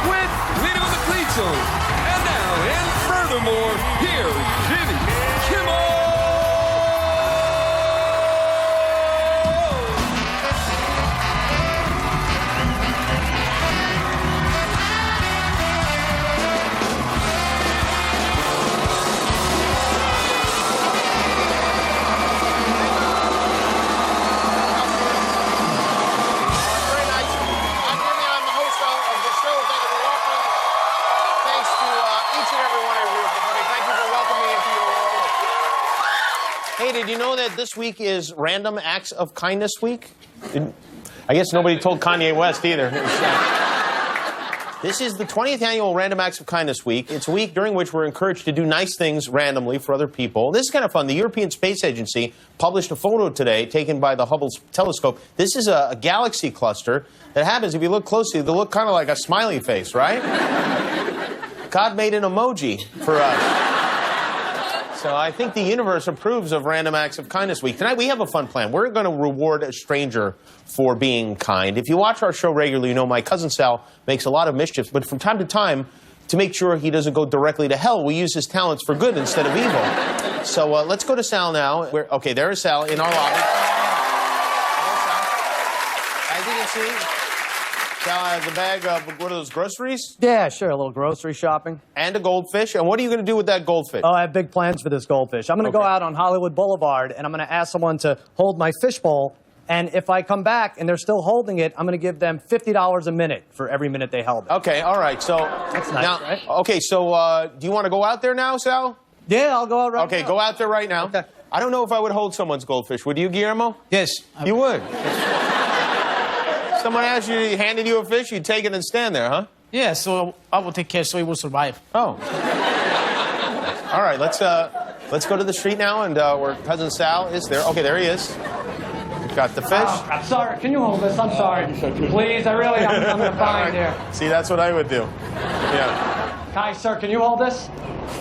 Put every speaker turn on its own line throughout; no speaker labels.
with leading on the cleat zone. And now, and furthermore, here's Jimmy Kimmel.
Hey, did you know that this week is Random Acts of Kindness Week? I guess nobody told Kanye West either. This is the 20th annual Random Acts of Kindness Week. It's a week during which we're encouraged to do nice things randomly for other people. This is kind of fun. The European Space Agency published a photo today taken by the Hubble telescope. This is a galaxy cluster that happens, if you look closely, they look kind of like a smiley face, right? God made an emoji for us. So I think the universe approves of Random Acts of Kindness Week. Tonight we have a fun plan. We're going to reward a stranger for being kind. If you watch our show regularly, you know my cousin Sal makes a lot of mischief, but from time to time, to make sure he doesn't go directly to hell, we use his talents for good instead of evil. So let's go to Sal now. Okay, there is Sal in our lobby. As you can see, Sal has a bag of, what are those, groceries?
Yeah, sure, a little grocery shopping.
And a goldfish. And what are you going to do with that goldfish?
Oh, I have big plans for this goldfish. I'm going to go out on Hollywood Boulevard, and I'm going to ask someone to hold my fishbowl, and if I come back and they're still holding it, I'm going to give them $50 a minute for every minute they held it.
Okay, all right. So
that's nice,
now,
right?
Okay, so do you want to go out there now, Sal?
Yeah, I'll go out right now.
Okay, go out there right now.
Okay.
I don't know if I would hold someone's goldfish. Would you, Guillermo?
Yes.
You would? Someone asked you, handed you a fish, you'd take it and stand there, huh?
Yeah, so I will take care so it will survive.
Oh. All right, let's go to the street now, and where Cousin Sal is there. Okay, there he is. We've got the fish.
Oh, I'm sorry. Can you hold this? I'm sorry. Please, I'm going to find here.
See, that's what I would do. Yeah.
Hi, sir, can you hold this?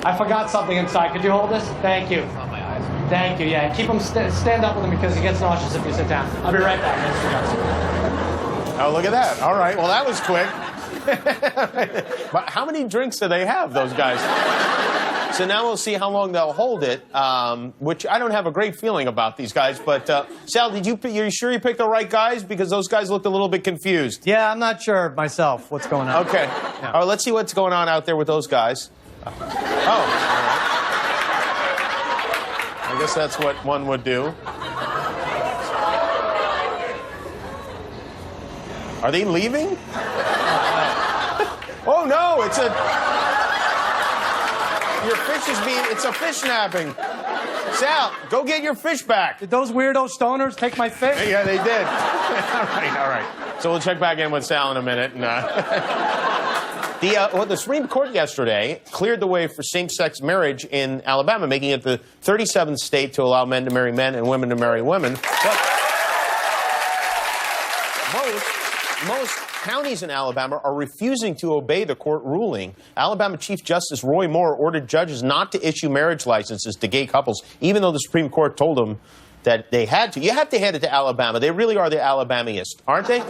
I forgot something inside. Could you hold this? Thank you. Thank you, yeah. Keep him, stand up with him because he gets nauseous if you sit down. I'll be right back.
Oh, look at that. All right, well, that was quick. But how many drinks do they have, those guys? So now we'll see how long they'll hold it, which I don't have a great feeling about these guys. But, Sal, you sure you picked the right guys? Because those guys looked a little bit confused.
Yeah, I'm not sure myself what's going on.
Okay.
Yeah.
All right, let's see what's going on out there with those guys. Oh, all right. I guess that's what one would do. Are they leaving? Oh, no, it's a fish napping. Sal, go get your fish back.
Did those weirdo stoners take my fish?
Yeah, they did. All right. So we'll check back in with Sal in a minute. The Supreme Court yesterday cleared the way for same-sex marriage in Alabama, making it the 37th state to allow men to marry men and women to marry women. But most counties in Alabama are refusing to obey the court ruling. Alabama Chief Justice Roy Moore ordered judges not to issue marriage licenses to gay couples, even though the Supreme Court told them that they had to. You have to hand it to Alabama. They really are the Alabamiest, aren't they?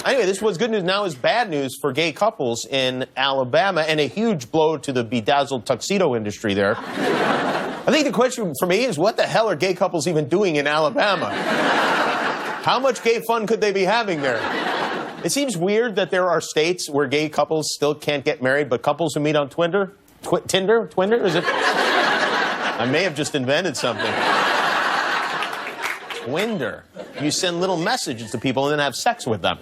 Anyway, this was good news. Now is bad news for gay couples in Alabama, and a huge blow to the bedazzled tuxedo industry there. I think the question for me is, what the hell are gay couples even doing in Alabama? How much gay fun could they be having there? It seems weird that there are states where gay couples still can't get married, but couples who meet on Tinder? Is it? I may have just invented something. Twinder. You send little messages to people and then have sex with them.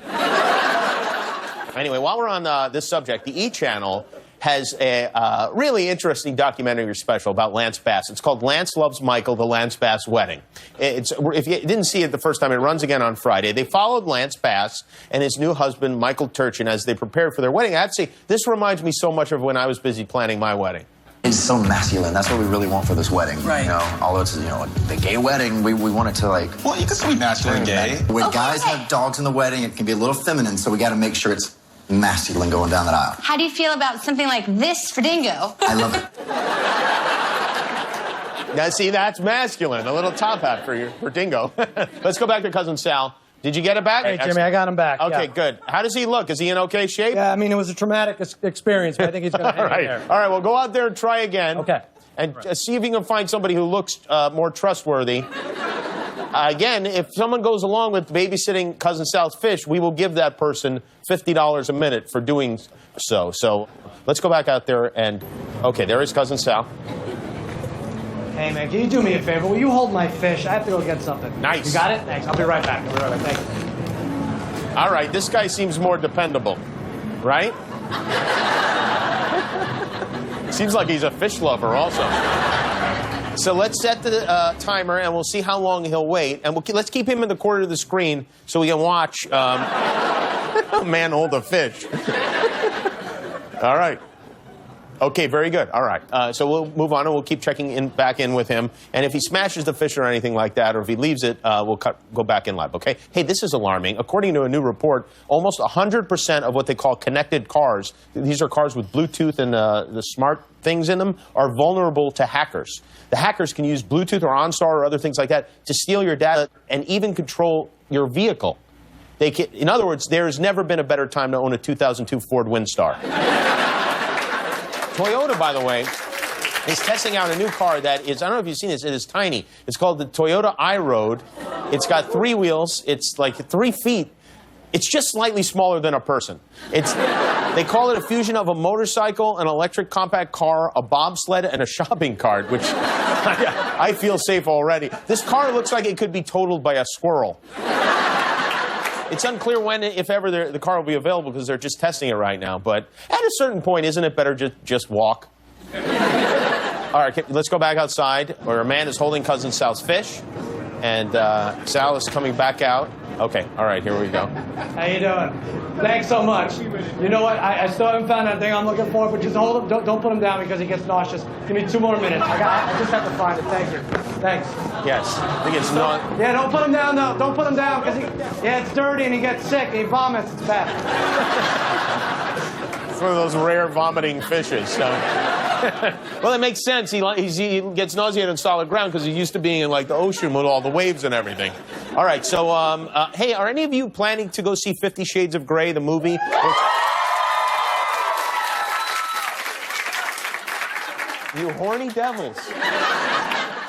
Anyway, while we're on this subject, the E! Channel has a really interesting documentary special about Lance Bass. It's called Lance Loves Michael, the Lance Bass Wedding. If you didn't see it the first time, it runs again on Friday. They followed Lance Bass and his new husband, Michael Turchin, as they prepared for their wedding. I have to say, this reminds me so much of when I was busy planning my wedding.
It's so masculine. That's what we really want for this wedding.
Right.
You know, although it's, the gay wedding, we want it to,
Well, you can still be masculine and gay.
When guys have dogs in the wedding, it can be a little feminine, so we got to make sure it's masculine going down that aisle.
How do you feel about something like this for Dingo?
I love it.
Now, see, that's masculine. A little top hat for Dingo. Let's go back to Cousin Sal. Did you get it back?
Hey, Jimmy, I got him back.
Okay,
yeah.
good. How does he look? Is he in okay shape?
Yeah, I mean, it was a traumatic experience, but I think he's going to hang in there.
All right, well, go out there and try again.
Okay.
And see if you can find somebody who looks more trustworthy. Again, if someone goes along with babysitting Cousin Sal's fish, we will give that person $50 a minute for doing so. So let's go back out there and, okay, there is Cousin Sal.
Hey, man, can you do me a favor? Will you hold my fish? I have to go get something.
Nice.
You got it? Thanks. I'll be right back. Thank you.
All right, this guy seems more dependable, right? Seems like he's a fish lover also. So let's set the timer, and we'll see how long he'll wait. And let's keep him in the corner of the screen so we can watch a man hold a fish. All right. Okay, very good. All right. So we'll move on, and we'll keep checking back in with him. And if he smashes the fish or anything like that, or if he leaves it, we'll go back in live, okay? Hey, this is alarming. According to a new report, almost 100% of what they call connected cars, these are cars with Bluetooth and the smart things in them, are vulnerable to hackers. The hackers can use Bluetooth or OnStar or other things like that to steal your data and even control your vehicle. In other words, there has never been a better time to own a 2002 Ford Windstar. Toyota, by the way, is testing out a new car that is, I don't know if you've seen this, it is tiny. It's called the Toyota iRoad. It's got 3 wheels. It's like 3 feet. It's just slightly smaller than a person. They call it a fusion of a motorcycle, an electric compact car, a bobsled, and a shopping cart, which I feel safe already. This car looks like it could be totaled by a squirrel. It's unclear when, if ever, the car will be available because they're just testing it right now. But at a certain point, isn't it better just walk? All right, let's go back outside where a man is holding Cousin Sal's fish. And Sal is coming back out. Okay, all right, here we go.
How you doing? Thanks so much. You know what? I still haven't found that thing I'm looking for, but just hold him. Don't put him down because he gets nauseous. Give me 2 more minutes. I just have to find it. Thank you. Thanks.
Yes, I think it's not.
Yeah, don't put him down, though. Don't put him down because it's dirty and he gets sick and he vomits. It's bad.
It's one of those rare vomiting fishes. So. Well, it makes sense. He gets nauseated on solid ground because he's used to being in like the ocean with all the waves and everything. All right, so hey, are any of you planning to go see 50 Shades of Grey, the movie? You horny devils.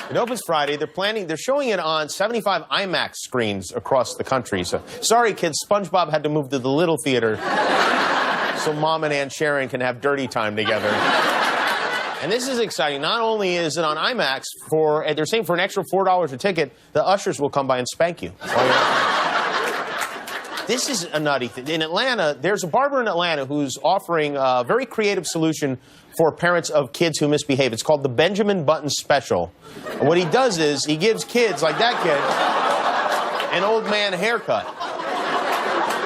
It opens Friday. They're showing it on 75 IMAX screens across the country. So sorry, kids, SpongeBob had to move to the little theater so Mom and Aunt Sharon can have dirty time together. And this is exciting. Not only is it on IMAX, they're saying for an extra $4 a ticket, the ushers will come by and spank you. This is a nutty thing. In Atlanta, there's a barber in Atlanta who's offering a very creative solution for parents of kids who misbehave. It's called the Benjamin Button Special. And what he does is he gives kids like that kid an old man haircut.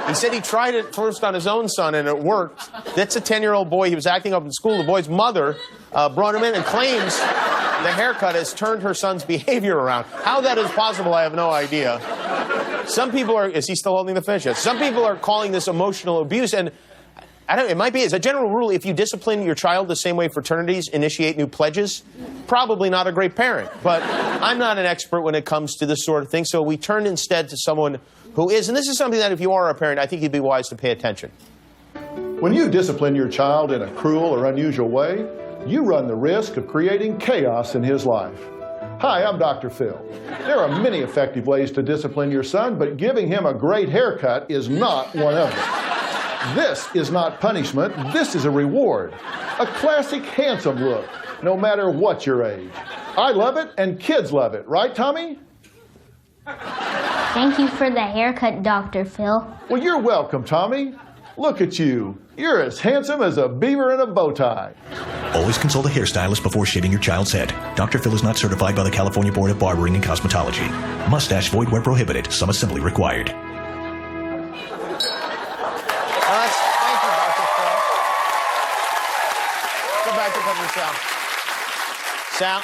He said he tried it first on his own son, and it worked. That's a 10-year-old boy. He was acting up in school. The boy's mother brought him in and claims the haircut has turned her son's behavior around. How that is possible, I have no idea. Some people are... Is he still holding the fish? Yes. Some people are calling this emotional abuse, and it might be. As a general rule, if you discipline your child the same way fraternities initiate new pledges, probably not a great parent. But I'm not an expert when it comes to this sort of thing, so we turn instead to someone who is, and this is something that if you are a parent, I think you'd be wise to pay attention.
When you discipline your child in a cruel or unusual way, you run the risk of creating chaos in his life. Hi, I'm Dr. Phil. There are many effective ways to discipline your son, but giving him a great haircut is not one of them. This is not punishment, this is a reward. A classic handsome look, no matter what your age. I love it and kids love it, right, Tommy?
Thank you for the haircut, Dr. Phil.
Well, you're welcome, Tommy. Look at you. You're as handsome as a beaver in a bow tie.
Always consult a hairstylist before shaving your child's head. Dr. Phil is not certified by the California Board of Barbering and Cosmetology. Mustache void where prohibited. Some assembly required.
Thank you, Dr. Phil. Go back to Cousin Sal. Sal,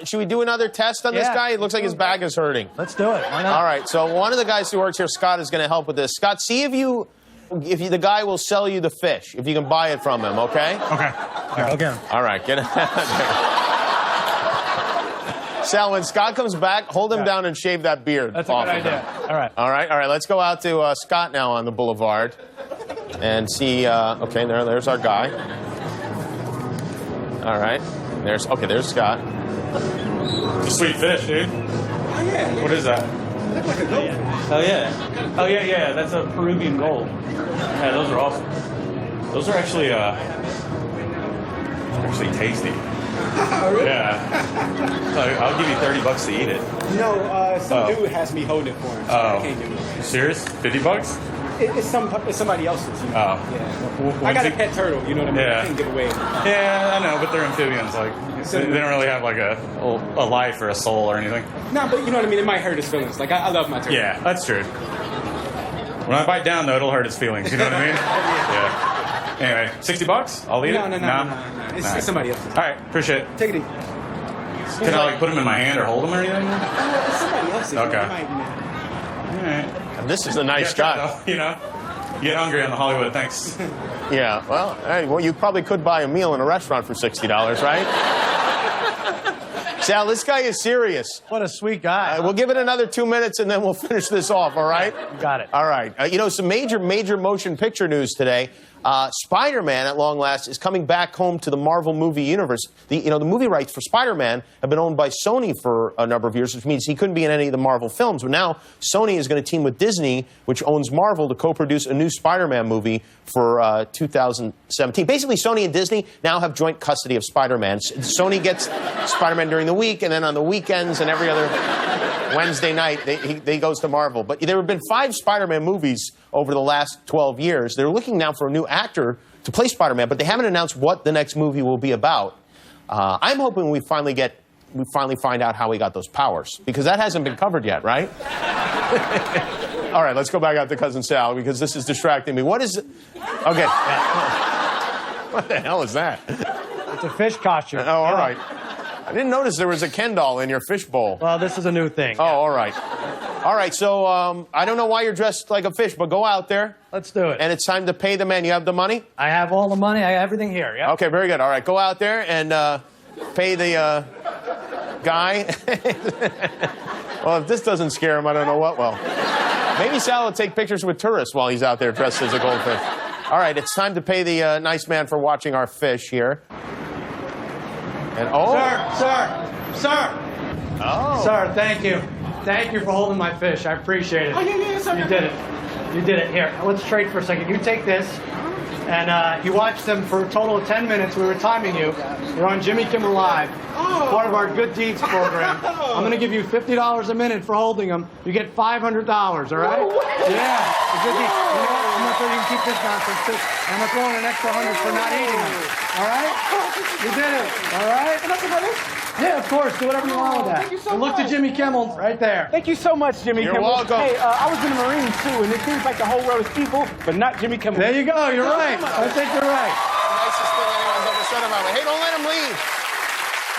should we do another test on this guy? It looks like his back is hurting.
Let's do it. Why not?
All right, so one of the guys who works here, Scott, is going to help with this. Scott, see if the guy will sell you the fish, if you can buy it from him, okay?
Okay.
Okay.
All right, get it. Sal, when Scott comes back, hold him down and shave that beard.
That's a
off
good
of him.
idea. All right.
All right. Let's go out to Scott now on the boulevard and see. Okay, there's our guy. All right. There's Scott.
It's a sweet fish, dude.
Oh, yeah.
What is that?
Look like a gold.
Oh, yeah. Oh, yeah. That's a Peruvian gold. Yeah, those are awesome. Those are actually tasty.
Really?
Yeah. So I'll give you $30 to eat it.
You know, some dude has me holding it for him, so I can't do it.
Serious? $50?
It's somebody else's. You know? Yeah. I got a pet turtle, you know what I mean?
Yeah.
I can't give away.
Yeah, I know, but they're amphibians. Like, they don't really have like a life or a soul or anything.
No, but you know what I mean? It might hurt his feelings. Like, I love my turtle.
Yeah, that's true. When I bite down, though, it'll hurt his feelings. You know what I mean? Yeah. Anyway, $60? I'll eat it?
No. It's somebody else's.
All right, appreciate it.
Take it easy.
Can I like put them in my hand or hold them or anything?
It's somebody else's.
Okay.
It might be.
All right.
And this is a nice guy.
You know, get hungry on the Hollywood. Thanks.
Yeah. Well, you probably could buy a meal in a restaurant for $60, right? Sal, this guy is serious.
What a sweet guy.
We'll give it another 2 minutes and then we'll finish this off, all right?
Got it.
All right. Some major motion picture news today. Spider-Man, at long last, is coming back home to the Marvel movie universe. The movie rights for Spider-Man have been owned by Sony for a number of years, which means he couldn't be in any of the Marvel films. But now Sony is going to team with Disney, which owns Marvel, to co-produce a new Spider-Man movie for 2017. Basically, Sony and Disney now have joint custody of Spider-Man. Sony gets Spider-Man during the week, and then on the weekends and every other Wednesday night, they goes to Marvel. But there have been 5 Spider-Man movies over the last 12 years. They're looking now for a new actor to play Spider-Man, but they haven't announced what the next movie will be about. I'm hoping we finally find out how he got those powers, because that hasn't been covered yet, right? All right, let's go back out to Cousin Sal, because this is distracting me. What is it? Okay. What the hell is that?
It's a fish costume.
Oh, all right. I didn't notice there was a Ken doll in your fish bowl.
Well, this is a new thing.
Oh, all right. All right, so I don't know why you're dressed like a fish, but go out there.
Let's do it.
And it's time to pay the man. You have the money?
I have all the money. I have everything here. Yeah.
Okay, very good. All right, go out there and pay the guy. Well, if this doesn't scare him, I don't know what will. Maybe Sal will take pictures with tourists while he's out there dressed as a goldfish. All right, it's time to pay the nice man for watching our fish here. And
Sir. Oh. Sir, thank you. Thank you for holding my fish. I appreciate it.
Oh, yeah, sorry.
You did it. You did it. Here, let's trade for a second. You take this, and you watched them for a total of 10 minutes. We were timing you. You're on Jimmy Kimmel Live, part of our Good Deeds program. I'm going to give you $50 a minute for holding them. You get $500, all right? Yeah. Good deeds. You know what? I'm going to throw you can keep this nonsense, too. And I'm going to throw in an extra 100 for not eating them. All right? You did it. All right? Yeah, of course. Do whatever you want with that.
Thank you so
and look
much.
to Jimmy Kimmel right there.
Thank you so much, Jimmy
You're
Kimmel.
welcome.
Hey, I was in the Marines, too, and it seems like the whole world is people, but not Jimmy Kimmel.
There you go. You're right. I think you're right.
Nicest thing anyone's ever said about me. Hey, don't let him leave.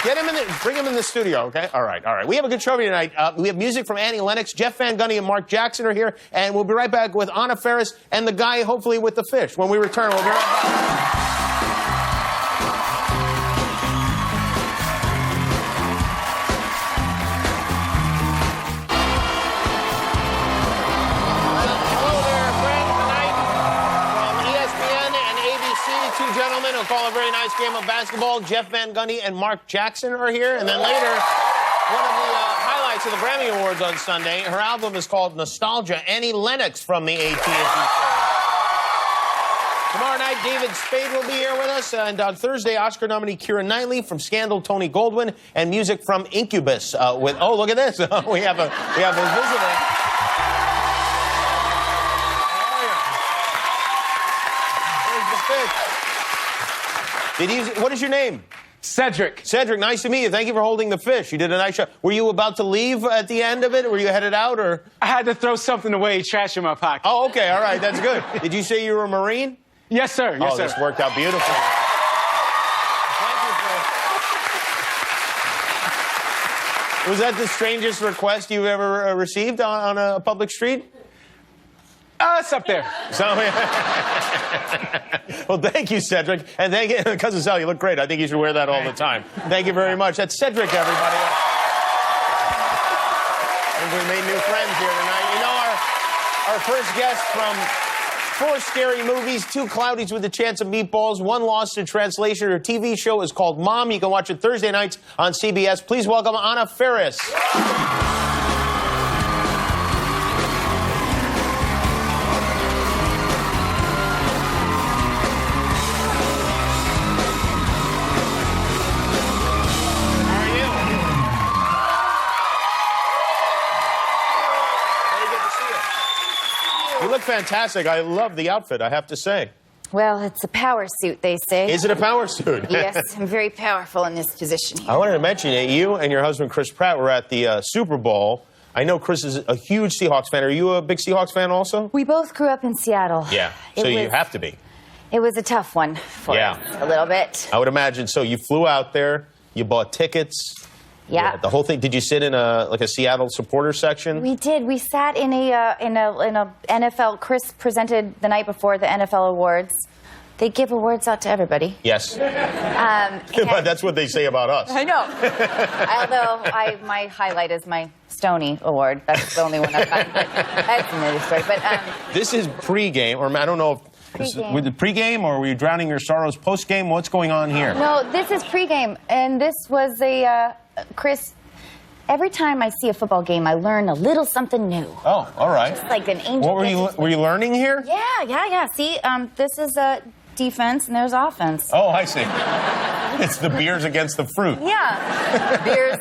Get him bring him in the studio, okay? All right. We have a good show for you tonight. We have music from Annie Lennox, Jeff Van Gundy, and Mark Jackson are here, and we'll be right back with Anna Faris and the guy, hopefully, with the fish. When we return, we'll be right back. Two gentlemen who call a very nice game of basketball. Jeff Van Gundy and Mark Jackson are here. And then later, one of the highlights of the Grammy Awards on Sunday. Her album is called Nostalgia. Annie Lennox from the AT&T show. Tomorrow night, David Spade will be here with us. And on Thursday, Oscar nominee Keira Knightley, from Scandal, Tony Goldwyn, and music from Incubus. Oh, look at this. we have a visitor. What is your name?
Cedric.
Cedric, nice to meet you. Thank you for holding the fish. You did a nice job. Were you about to leave at the end of it? Were you headed out, or?
I had to throw something away, trash in my pocket.
Oh, okay. All right. That's good. Did you say you were a Marine?
Yes, sir. Yes, sir.
This worked out beautifully. Was that the strangest request you've ever received on a public street?
It's up there.
Well, thank you, Cedric. And thank you, Cousin Sal, you look great. I think you should wear that all the time. Thank you very much. That's Cedric, everybody. Sounds like we made new friends here tonight. You know, our first guest from 4 scary movies, 2 cloudies with a chance of meatballs, 1 lost in translation. Her TV show is called Mom. You can watch it Thursday nights on CBS. Please welcome Anna Faris. You look fantastic. I love the outfit, I have to say.
Well, it's a power suit, they say.
Is it a power suit?
Yes, I'm very powerful in this position here.
I wanted to mention that you and your husband, Chris Pratt, were at the Super Bowl. I know Chris is a huge Seahawks fan. Are you a big Seahawks fan also?
We both grew up in Seattle.
Yeah, so you have to be.
It was a tough one for us, a little bit.
I would imagine. So you flew out there, you bought tickets.
Yeah.
The whole thing. Did you sit in a Seattle supporter section?
We did. We sat in a NFL. Chris presented the night before the NFL awards. They give awards out to everybody.
Yes. But that's what they say about us.
I know. Although my highlight is my Stoney Award. That's the only one I've gotten. But that's another story. But
this is pregame, or I don't know if with the pregame, or were you drowning your sorrows postgame? What's going on here?
No, this is pregame, and this was a Chris. Every time I see a football game, I learn a little something new.
Oh, all right.
Just like an angel.
What were you learning here?
Yeah. See, this is defense, and there's offense.
Oh, I see. It's the beers against the fruit.
Yeah, beers.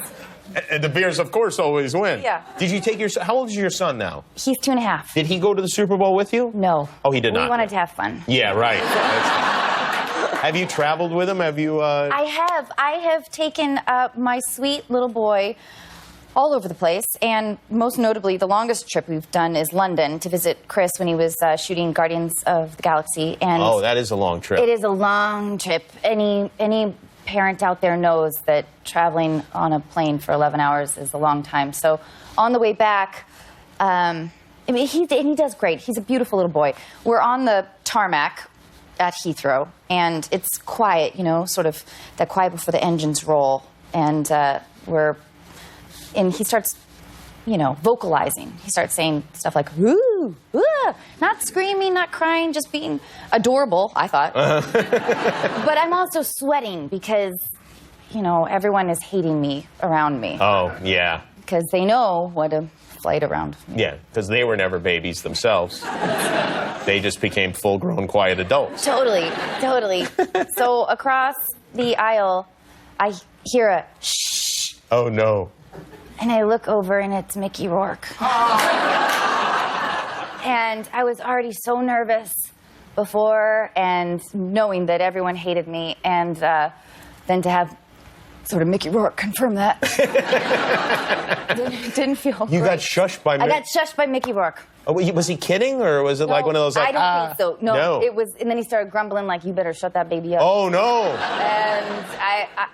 And the beers, of course, always win.
Yeah.
Did you take your son? How old is your son now?
He's 2.5.
Did he go to the Super Bowl with you?
No.
Oh, he did not.
We wanted to have fun.
Yeah, right. Have you traveled with him? Have you?
I have taken my sweet little boy all over the place, and most notably, the longest trip we've done is London to visit Chris when he was shooting Guardians of the Galaxy. And
oh, that is a long trip.
It is a long trip. Any parent out there knows that traveling on a plane for 11 hours is a long time. So on the way back, he does great. He's a beautiful little boy. We're on the tarmac at Heathrow, and it's quiet, sort of that quiet before the engines roll, and he starts, vocalizing. He starts saying stuff like, "Ooh, ooh," not screaming, not crying, just being adorable, I thought. But I'm also sweating because, everyone is hating me around me.
Oh, yeah.
Because they know what a flight around me.
Yeah, because they were never babies themselves. They just became full-grown, quiet adults.
Totally. So across the aisle, I hear a shh.
Oh, no.
And I look over, and it's Mickey Rourke. And I was already so nervous before, and knowing that everyone hated me, and then to have sort of Mickey Rourke confirm that. didn't feel
You
right.
got shushed by Mickey?
I got shushed by Mickey Rourke.
Oh, was he kidding, or was it like one of those, like,
I don't think so.
No.
It was, and then he started grumbling like, "You better shut that baby up."
Oh, no.
And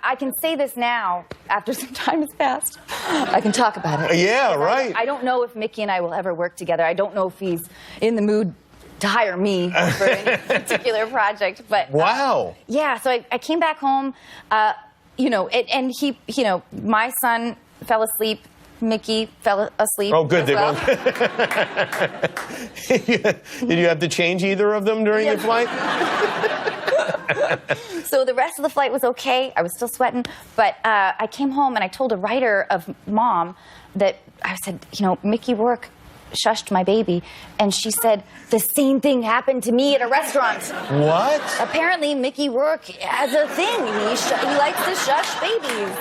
I can say this now, after some time has passed. I can talk about it.
Yeah, right.
I don't know if Mickey and I will ever work together. I don't know if he's in the mood to hire me for any particular project. But
wow.
Yeah, so I came back home, and he, my son fell asleep. Mickey fell asleep.
Oh, good.
Well.
Did you have to change either of them during the flight?
So the rest of the flight was okay. I was still sweating. But I came home and I told a writer of Mom that I said, Mickey Rourke shushed my baby. And she said, the same thing happened to me at a restaurant.
What?
Apparently, Mickey Rourke has a thing. He likes to shush babies.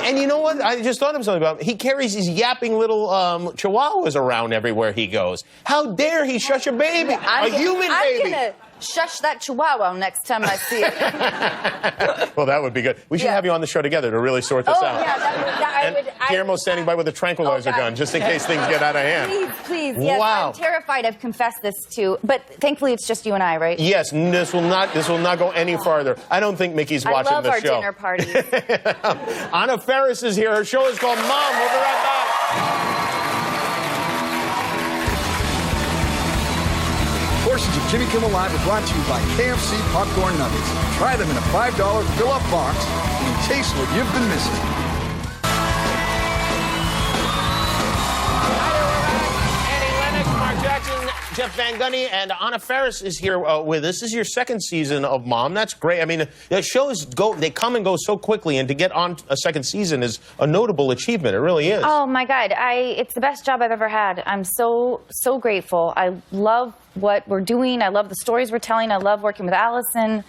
And you know what? I just thought of something about him. He carries these yapping little chihuahuas around everywhere he goes. How dare he shush a baby? A human baby.
I'm going to shush that chihuahua next time I see it.
Well, that would be good. We should have you on the show together to really sort this out.
Yeah,
Guillermo's standing by with a tranquilizer gun just in case things get out of hand.
Please. Yes,
wow.
I'm terrified. I've confessed this too. But thankfully, it's just you and I, right?
Yes, this will not go any farther. I don't think Mickey's watching the show.
I love our dinner parties.
Anna Faris is here. Her show is called Mom. We'll be right back.
Portions of Jimmy Kimmel Live are brought to you by KFC Popcorn Nuggets. Try them in a $5 fill-up box and taste what you've been missing.
Jeff Van Gundy, and Anna Faris is here with us. This is your second season of Mom. That's great. I mean, the shows they come and go so quickly, and to get on a second season is a notable achievement. It really is.
Oh my God, it's the best job I've ever had. I'm so grateful. I love what we're doing. I love the stories we're telling. I love working with Allison.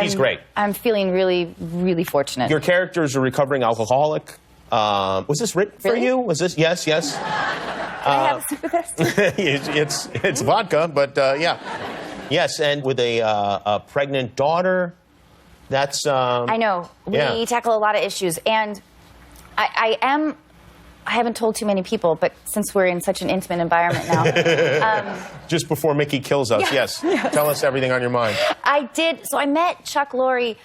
She's great.
I'm feeling really, really fortunate.
Your character is a recovering alcoholic. Was this written for you? Was this? Yes, yes.
Can I have a sip of this?
it's vodka, but yeah. Yes, and with a pregnant daughter. That's.
I know. We tackle a lot of issues, and I haven't told too many people, but since we're in such an intimate environment now.
Just before Mickey kills us, yes. Tell us everything on your mind.
I did. So I met Chuck Lorre.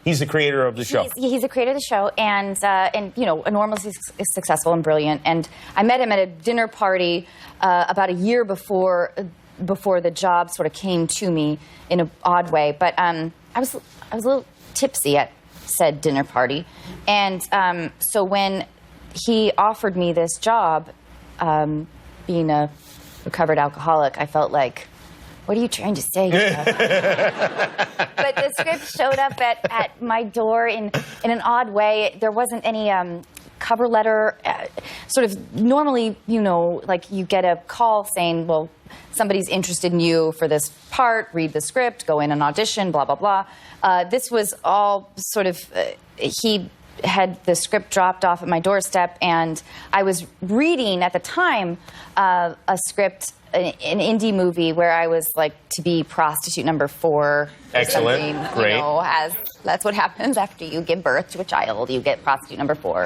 He's the creator of the show.
He's the creator of the show, and you know, enormously successful and brilliant. And I met him at a dinner party about a year before the job sort of came to me in an odd way. But I was a little tipsy at said dinner party, and so when he offered me this job, being a recovered alcoholic, I felt like, what are you trying to say? But the script showed up at my door in an odd way. There wasn't any cover letter. Sort of normally, you know, like you get a call saying, well, somebody's interested in you for this part, read the script, go in and audition, blah, blah, blah. This was all sort of, he had the script dropped off at my doorstep, and I was reading at the time a script, an indie movie where I was like to be prostitute number 4.
Excellent, great.
You know, that's what happens after you give birth to a child. You get prostitute number 4.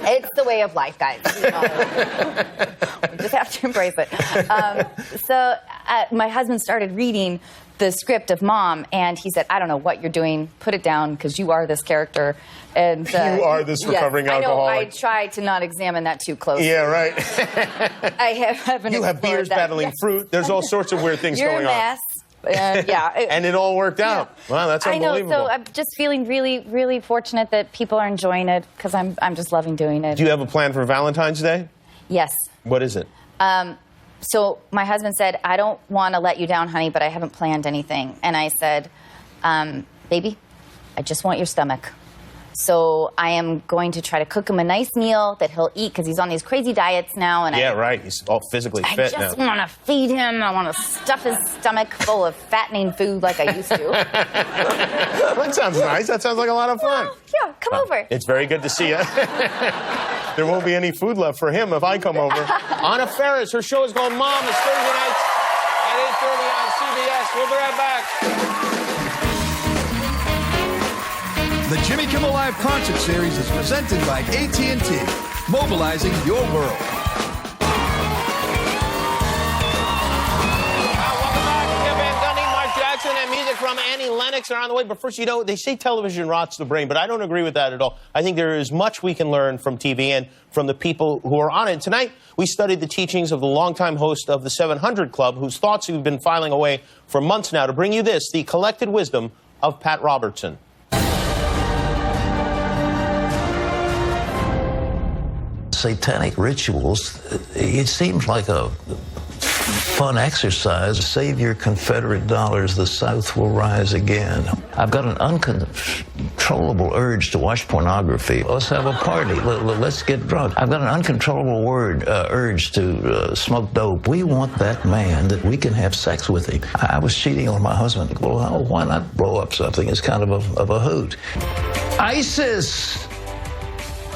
It's the way of life, guys. You know. We just have to embrace it. So my husband started reading the script of Mom, and he said, I don't know what you're doing. Put it down, because you are this character. And
you are this recovering alcoholic.
I know. I try to not examine that too closely.
Yeah, right.
I haven't.
You have beers battling fruit. There's all sorts of weird things
You're
going
a mess. Yeah.
And it all worked out. Wow, that's unbelievable.
I know. So I'm just feeling really, really fortunate that people are enjoying it, because I'm just loving doing it.
Do you have a plan for Valentine's Day?
Yes.
What is it?
So my husband said, I don't want to let you down, honey, but I haven't planned anything. And I said, baby, I just want your stomach. So I am going to try to cook him a nice meal that he'll eat, because he's on these crazy diets now. And
right. He's all physically fit now.
I just want to feed him. I want to stuff his stomach full of fattening food like I used to.
That sounds nice. That sounds like a lot of fun.
Well, yeah, come over.
It's very good to see you. There won't be any food left for him if I come over. Anna Faris, her show is called Mom. It's Thursday nights at 8:30 on CBS. We'll be right back.
The Jimmy Kimmel Live concert series is presented by AT&T, mobilizing your world.
Welcome back. Jeff Van Gundy, Mark Jackson, and music from Annie Lennox are on the way. But first, you know, they say television rots the brain, but I don't agree with that at all. I think there is much we can learn from TV and from the people who are on it. Tonight, we studied the teachings of the longtime host of the 700 Club, whose thoughts we've been filing away for months now, to bring you this, the collected wisdom of Pat Robertson.
Satanic rituals, it seems like a fun exercise. Save your Confederate dollars, the South will rise again. I've got an uncontrollable urge to watch pornography. Let's have a party. Let's get drunk. I've got an uncontrollable urge to smoke dope. We want that man that we can have sex with him. I was cheating on my husband. Well, why not blow up something? It's kind of a hoot. ISIS!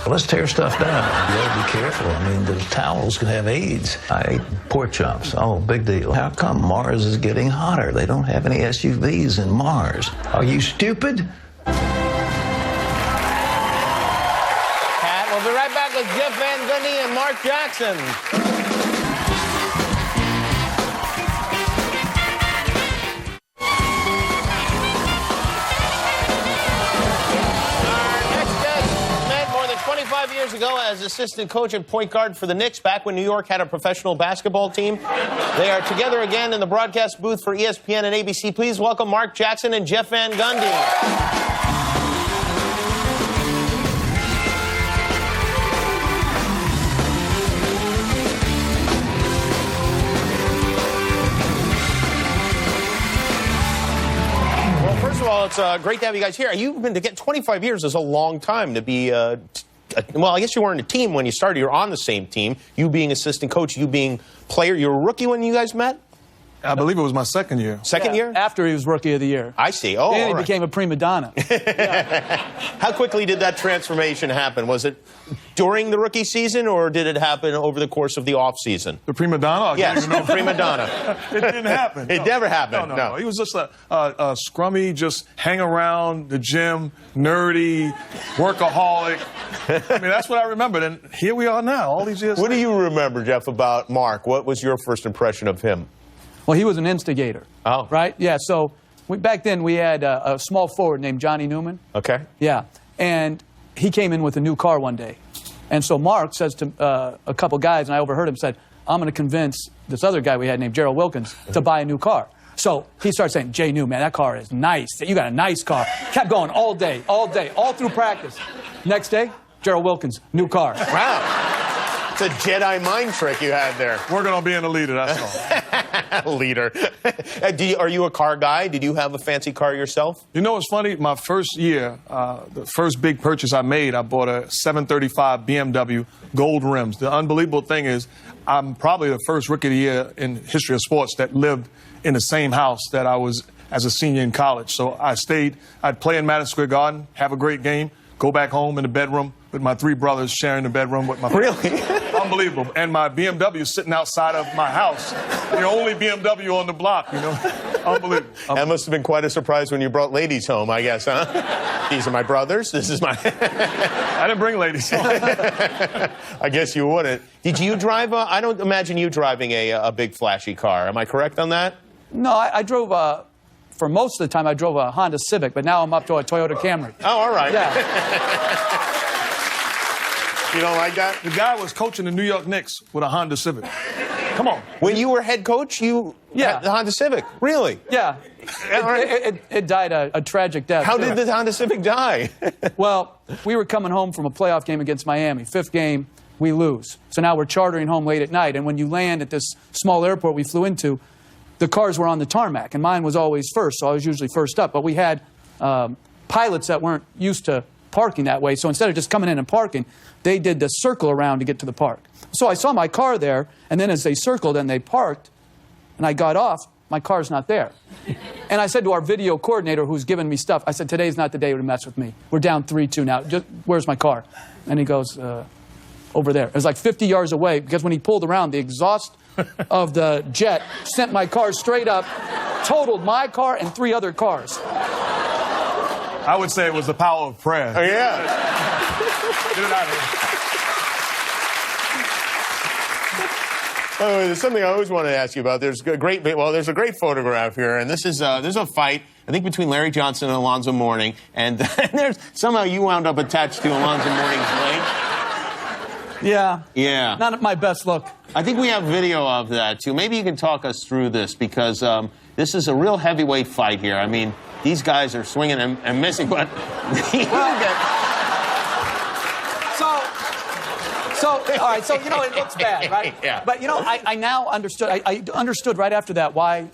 Let's tear stuff down. You gotta be careful. I mean, the towels can have AIDS. I ate pork chops. Oh, big deal. How come Mars is getting hotter? They don't have any SUVs in Mars. Are you stupid?
Pat, we'll be right back with Jeff Van Gundy and Mark Jackson. Years ago as assistant coach and point guard for the Knicks, back when New York had a professional basketball team. They are together again in the broadcast booth for ESPN and ABC. Please welcome Mark Jackson and Jeff Van Gundy. Well, it's great to have you guys here. You've been to get 25 years is a long time to be. Well, I guess you weren't a team when you started. You're on the same team. You being assistant coach, you being player. You were a rookie when you guys met.
I believe it was my second year.
Second year?
After he was Rookie of the Year.
I see. Oh,
and he
right.
became a prima donna.
How quickly did that transformation happen? Was it during the rookie season, or did it happen over the course of the off season?
The prima donna?
Yes, the prima donna.
It didn't happen.
It never happened.
No. He was just a scrummy, just hang around the gym, nerdy, workaholic. I mean, that's what I remembered. And here we are now, all these years.
What do you remember, Jeff, about Mark? What was your first impression of him?
Well, he was an instigator.
Oh.
Right? Yeah, so back then we had a small forward named Johnny Newman.
Okay.
Yeah, and he came in with a new car one day. And so Mark says to a couple guys, and I overheard him, said, I'm going to convince this other guy we had named Gerald Wilkins to buy a new car. So he started saying, Jay New, man, that car is nice. You got a nice car. Kept going all day, all through practice. Next day, Gerald Wilkins, new car.
Wow. It's a Jedi mind trick you had there.
Working on being a leader, that's all.
Leader. Are you a car guy? Did you have a fancy car yourself?
You know what's funny? My first year, the first big purchase I made, I bought a 735 BMW gold rims. The unbelievable thing is, I'm probably the first rookie of the year in history of sports that lived in the same house that I was as a senior in college. So I'd play in Madison Square Garden, have a great game, go back home in the bedroom with my three brothers sharing the bedroom with my
Really?
Unbelievable. And my BMW is sitting outside of my house. The only BMW on the block, you know. Unbelievable.
That must have been quite a surprise when you brought ladies home, I guess, huh? These are my brothers. This is my...
I didn't bring ladies home.
I guess you wouldn't. Did you drive I don't imagine you driving a big flashy car. Am I correct on that?
No, I drove for most of the time I drove a Honda Civic, but now I'm up to a Toyota Camry.
Oh, all right.
Yeah.
You don't like that?
The guy was coaching the New York Knicks with a Honda Civic. Come on.
When you were head coach, you had the Honda Civic. Really?
Yeah. It died a tragic death.
How did the Honda Civic die?
Well, we were coming home from a playoff game against Miami. Fifth game, we lose. So now we're chartering home late at night. And when you land at this small airport we flew into, the cars were on the tarmac, and mine was always first, so I was usually first up. But we had pilots that weren't used to parking that way, so instead of just coming in and parking, they did the circle around to get to the park. So I saw my car there, and then as they circled and they parked, and I got off, my car's not there. And I said to our video coordinator who's giving me stuff, I said, today's not the day to mess with me. We're down 3-2 now. Where's my car? And he goes, over there. It was like 50 yards away, because when he pulled around, the exhaust of the jet sent my car straight up, totaled my car and 3 other cars.
I would say it was the power of prayer.
Oh, yeah.
Get it out of here.
Oh, there's something I always wanted to ask you about. There's a great photograph here, and this is there's a fight, I think, between Larry Johnson and Alonzo Mourning, and there's somehow you wound up attached to Alonzo Mourning's leg.
Yeah.
Yeah.
Not my best look.
I think we have video of that, too. Maybe you can talk us through this, because this is a real heavyweight fight here. I mean, these guys are swinging and missing, but...
So, all right, so, you know, it looks bad, right?
Yeah.
But, you know, I now understood, I understood right after that why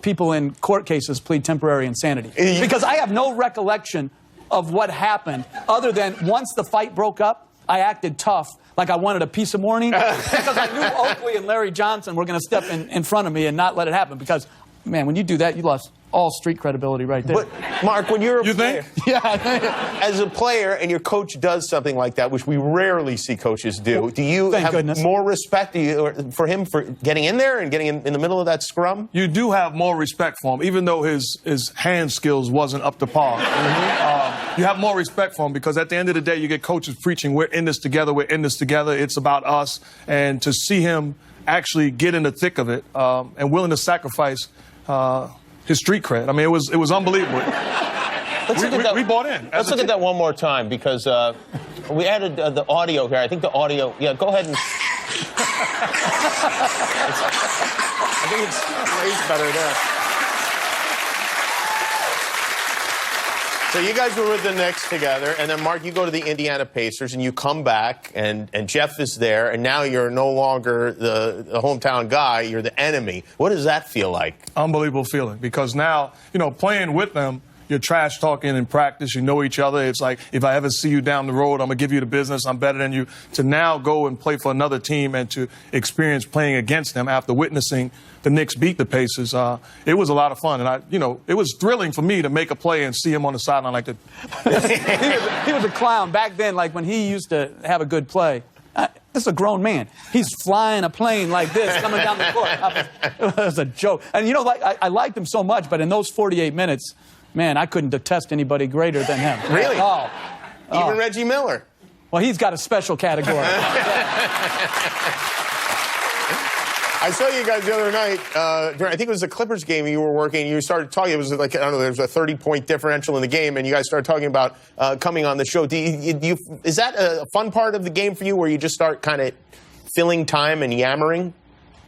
people in court cases plead temporary insanity. Because I have no recollection of what happened, other than once the fight broke up, I acted tough, like I wanted a piece of mourning, because I knew Oakley and Larry Johnson were going to step in front of me and not let it happen, because, man, when you do that, you lost all street credibility right there.
But, Mark, when you're a player,
Yeah.
as a player and your coach does something like that, which we rarely see coaches do, do you
Thank
have
goodness.
more respect for him for getting in there and getting in the middle of that scrum?
You do have more respect for him, even though his hand skills wasn't up to par. You have more respect for him, because at the end of the day, you get coaches preaching, we're in this together, it's about us. And to see him actually get in the thick of it and willing to sacrifice his street cred. I mean, it was unbelievable. We bought in.
Let's look at that one more time, because we added the audio here. I think the audio... Yeah, go ahead and... I think it's better there. So you guys were with the Knicks together, and then, Mark, you go to the Indiana Pacers, and you come back, and Jeff is there, and now you're no longer the hometown guy, you're the enemy. What does that feel like?
Unbelievable feeling, because now, playing with them, you're trash talking in practice. You know each other. It's like, if I ever see you down the road, I'm going to give you the business. I'm better than you. To now go and play for another team and to experience playing against them after witnessing the Knicks beat the Pacers, it was a lot of fun. And, it was thrilling for me to make a play and see him on the sideline like that.
He was a clown. Back then, like when he used to have a good play, this is a grown man. He's flying a plane like this, coming down the court. It was a joke. And, I liked him so much, but in those 48 minutes, man, I couldn't detest anybody greater than him.
Really?
Oh.
Even Reggie Miller?
Well, he's got a special category.
I saw you guys the other night, I think it was the Clippers game you were working, you started talking, it was like, I don't know, there was a 30-point differential in the game, and you guys started talking about coming on the show. Is that a fun part of the game for you, where you just start kind of filling time and yammering?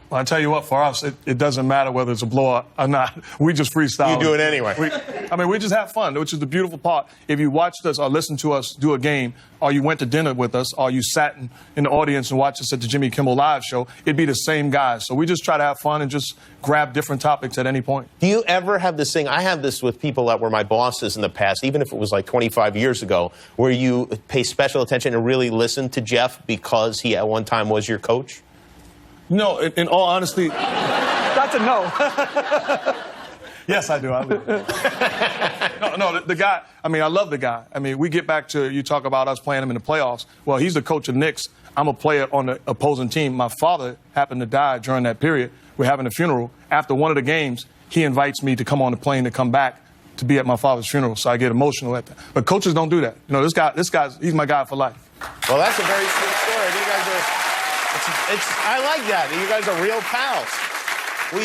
Well, I tell you what, for us, it doesn't matter whether it's a blowout or not. We just freestyle.
You do it anyway.
We just have fun, which is the beautiful part. If you watched us or listened to us do a game, or you went to dinner with us, or you sat in the audience and watched us at the Jimmy Kimmel Live show, it'd be the same guys. So we just try to have fun and just grab different topics at any point.
Do you ever have this thing, I have this with people that were my bosses in the past, even if it was like 25 years ago, where you pay special attention and really listen to Jeff because he at one time was your coach?
No, in all honesty.
That's a no.
Yes, I do. No, the guy, I love the guy. We get back to, you talk about us playing him in the playoffs. Well, he's the coach of the Knicks. I'm a player on the opposing team. My father happened to die during that period. We're having a funeral. After one of the games, he invites me to come on the plane to come back to be at my father's funeral. So I get emotional at that. But coaches don't do that. This guy's, he's my guy for life.
Well, that's a very sweet story. You guys are... I like that. You guys are real pals. Do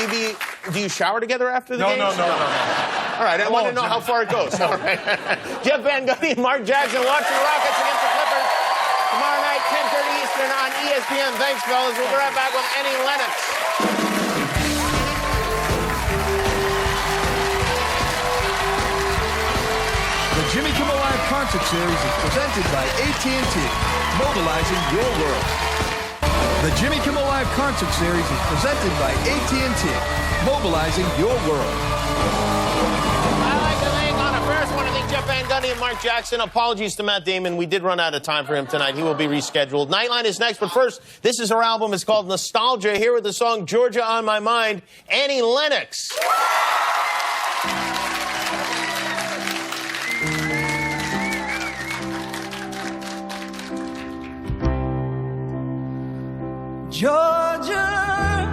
you shower together after the game?
No.
All right, I want to know how far it goes. All right. Jeff Van Gundy and Mark Jackson watching the Rockets against the Clippers tomorrow night, 10:30 Eastern on ESPN. Thanks, fellas. We'll be right back with Annie Lennox.
The Jimmy Kimmel Live Concert Series is presented by AT&T, mobilizing your world. The Jimmy Kimmel Live Concert Series is presented by AT&T, mobilizing your world.
I like to think on the first one, I think Jeff Van Gundy and Mark Jackson. Apologies to Matt Damon. We did run out of time for him tonight. He will be rescheduled. Nightline is next, but first, this is her album. It's called Nostalgia. Here with the song Georgia on My Mind, Annie Lennox.
Georgia,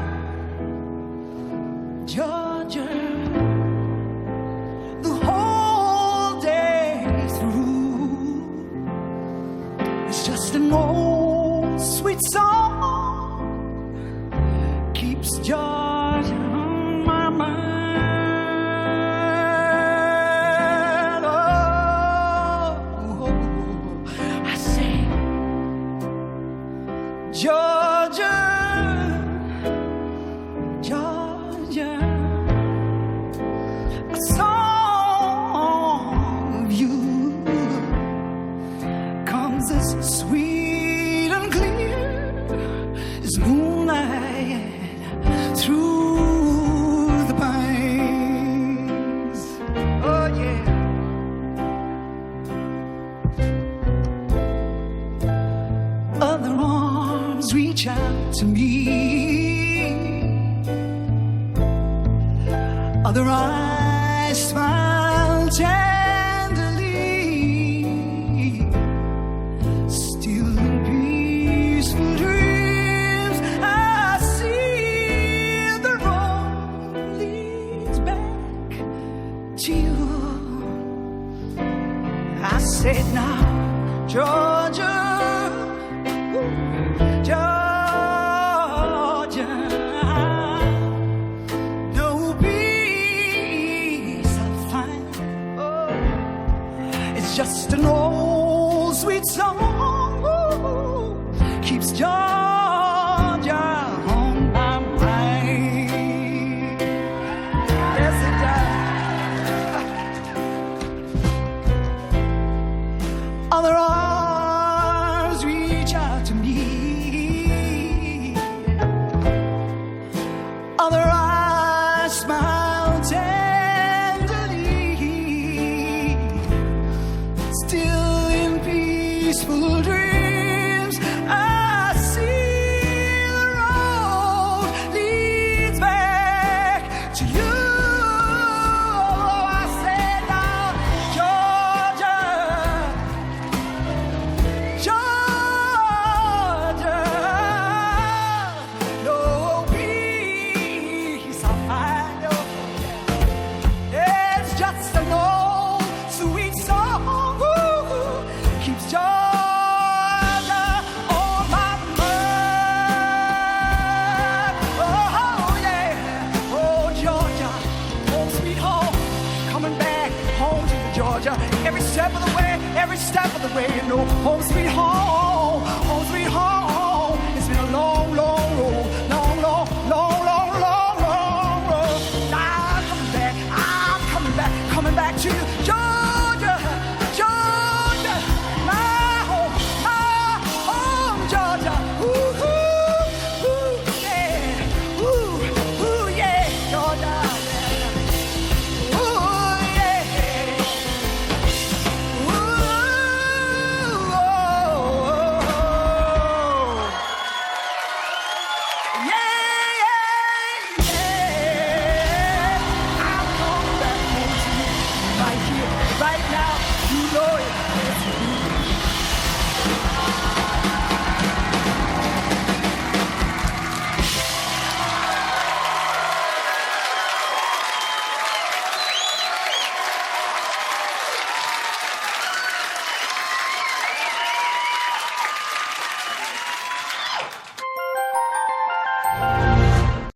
the whole day through, it's just an old sweet song, keeps Georgia on my mind. Oh, I say, Georgia, a song of you comes as sweet and clear as moonlight through the pines. Oh yeah. Other arms reach out to me, other eyes smile tenderly, still in peaceful dreams I see the road leads back to you. I said now, Georgia, Georgia, no peace step of the way, every step of the way. You know, home sweet home, home sweet home.